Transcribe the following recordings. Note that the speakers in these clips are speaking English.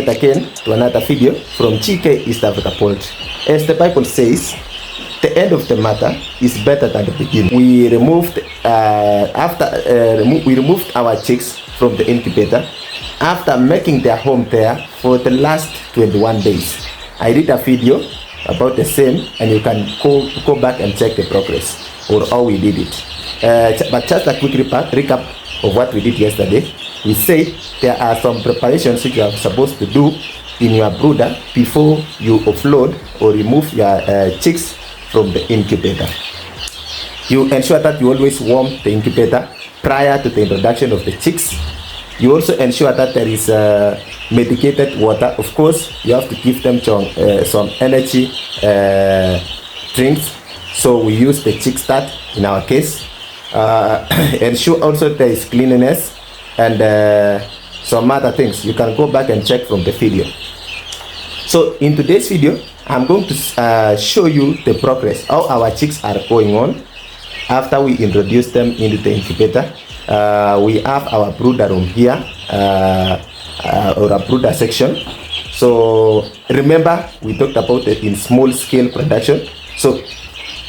yet again to another video from GK East Africa Poultry. As the Bible says, the end of the matter is better than the beginning. We removed our chicks from the incubator after making their home there for the last 21 days. I did a video about the same, and you can go back and check the progress or how we did it. But just a quick recap of what we did yesterday. We said there are some preparations which you are supposed to do in your brooder before you offload or remove your chicks from the incubator. You ensure that you always warm the incubator prior to the introduction of the chicks. You also ensure that there is medicated water. Of course, you have to give them some energy drinks. So we use the chick start in our case. Ensure also there is cleanliness and some other things. You can go back and check from the video. So in today's video, I'm going to show you the progress, how our chicks are going on after we introduce them into the incubator. We have our brooder room here, or a brooder section. So remember, we talked about it in small scale production. So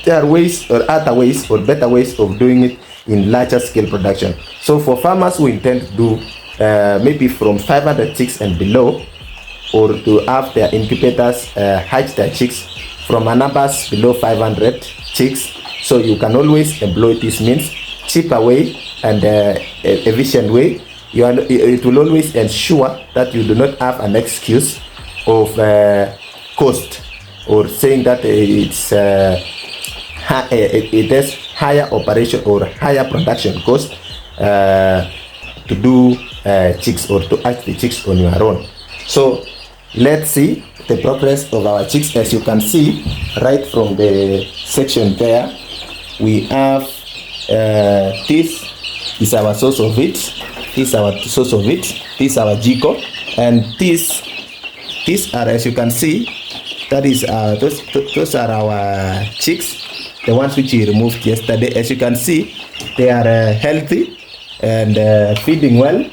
there are ways or other ways or better ways of doing it in larger scale production. So for farmers who intend to do maybe from 500 chicks and below, or to have their incubators hatch their chicks from a numbers below 500 chicks, so you can always employ this means, cheaper way and efficient way. It will always ensure that you do not have an excuse of cost, or saying that it has higher operation or higher production cost to do chicks or to hatch the chicks on your own. So let's see the progress of our chicks. As you can see right from the section there, we have this is our source of it. This is our source of it. This is our GCO, and these are, as you can see, that is those are our chicks, the ones which we removed yesterday. As you can see, they are healthy and feeding well.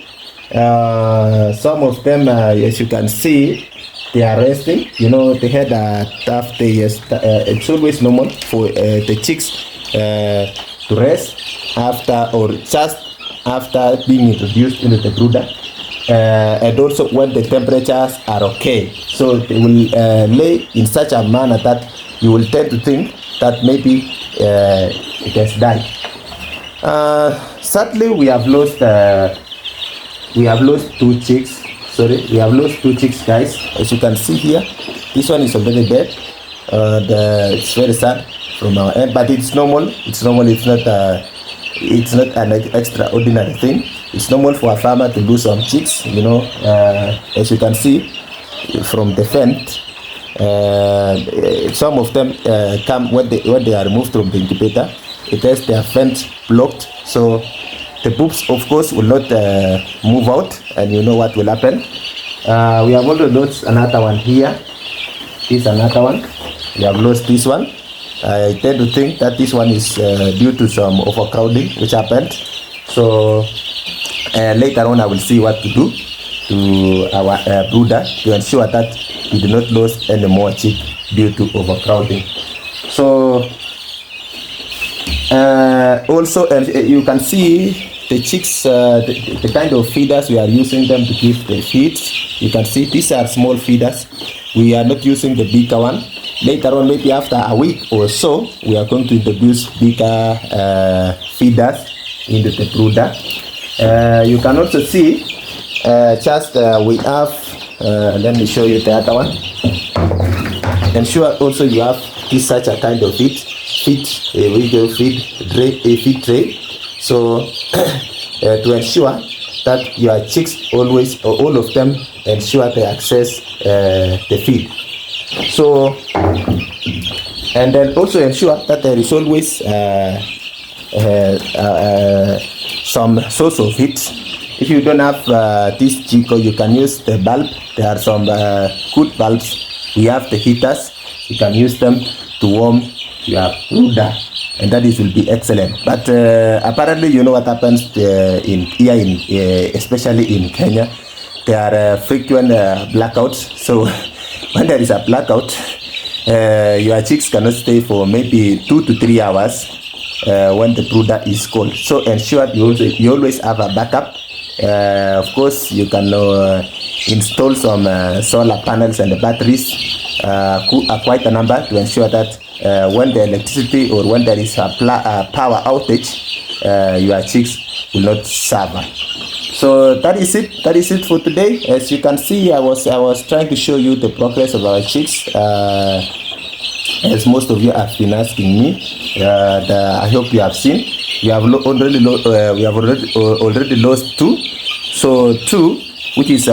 Some of them, as you can see, they are resting. You know, they had a tough day. It's always normal for the chicks to rest after or just after being introduced into the brooder, and also when the temperatures are okay. So they will lay in such a manner that you will tend to think that maybe it has died. Sadly, we have lost two chicks. Sorry, we have lost two chicks, guys. As you can see here, this one is already dead. It's very sad from our end, but it's normal. It's normal. It's not an extraordinary thing. It's normal for a farmer to lose some chicks. You know, as you can see from the fence, some of them come when they are removed from the incubator. It has their fence blocked, so the poops, of course, will not move out, and you know what will happen. We have also lost another one here. This is another one. We have lost this one. I tend to think that this one is due to some overcrowding which happened. So later on, I will see what to do to our brooder to ensure that we do not lose any more chick due to overcrowding. So also, you can see the chicks, the kind of feeders we are using them to give the feeds. You can see these are small feeders. We are not using the bigger one. Later on, maybe after a week or so, we are going to introduce bigger feeders into the brooder. You can also see we have, let me show you the other one. Ensure also you have this such a kind of feed tray. So to ensure that your chicks always, or all of them, ensure they access the feed. So, and then also ensure that there is always some source of heat. If you don't have this GCO, you can use the bulb. There are some good bulbs. We have the heaters. You can use them to warm your brooder, and that will be excellent. But apparently, you know what happens especially in Kenya. there are frequent blackouts. So when there is a blackout, your chicks cannot stay for maybe 2 to 3 hours when the brooder is cold. So ensure you always have a backup. Of course, you can install some solar panels and batteries, quite a number, to ensure that when the electricity or when there is a power outage, your chicks will not suffer. So that is it. That is it for today. As you can see, I was trying to show you the progress of our chicks. As most of you have been asking me, I hope you have seen. We have already lost 2. So 2, which is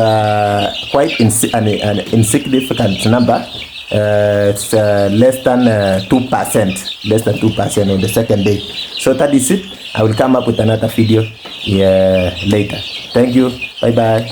quite an insignificant number. It's less than 2% on the second day. So that is it. I will come up with another video later. Thank you. Bye bye.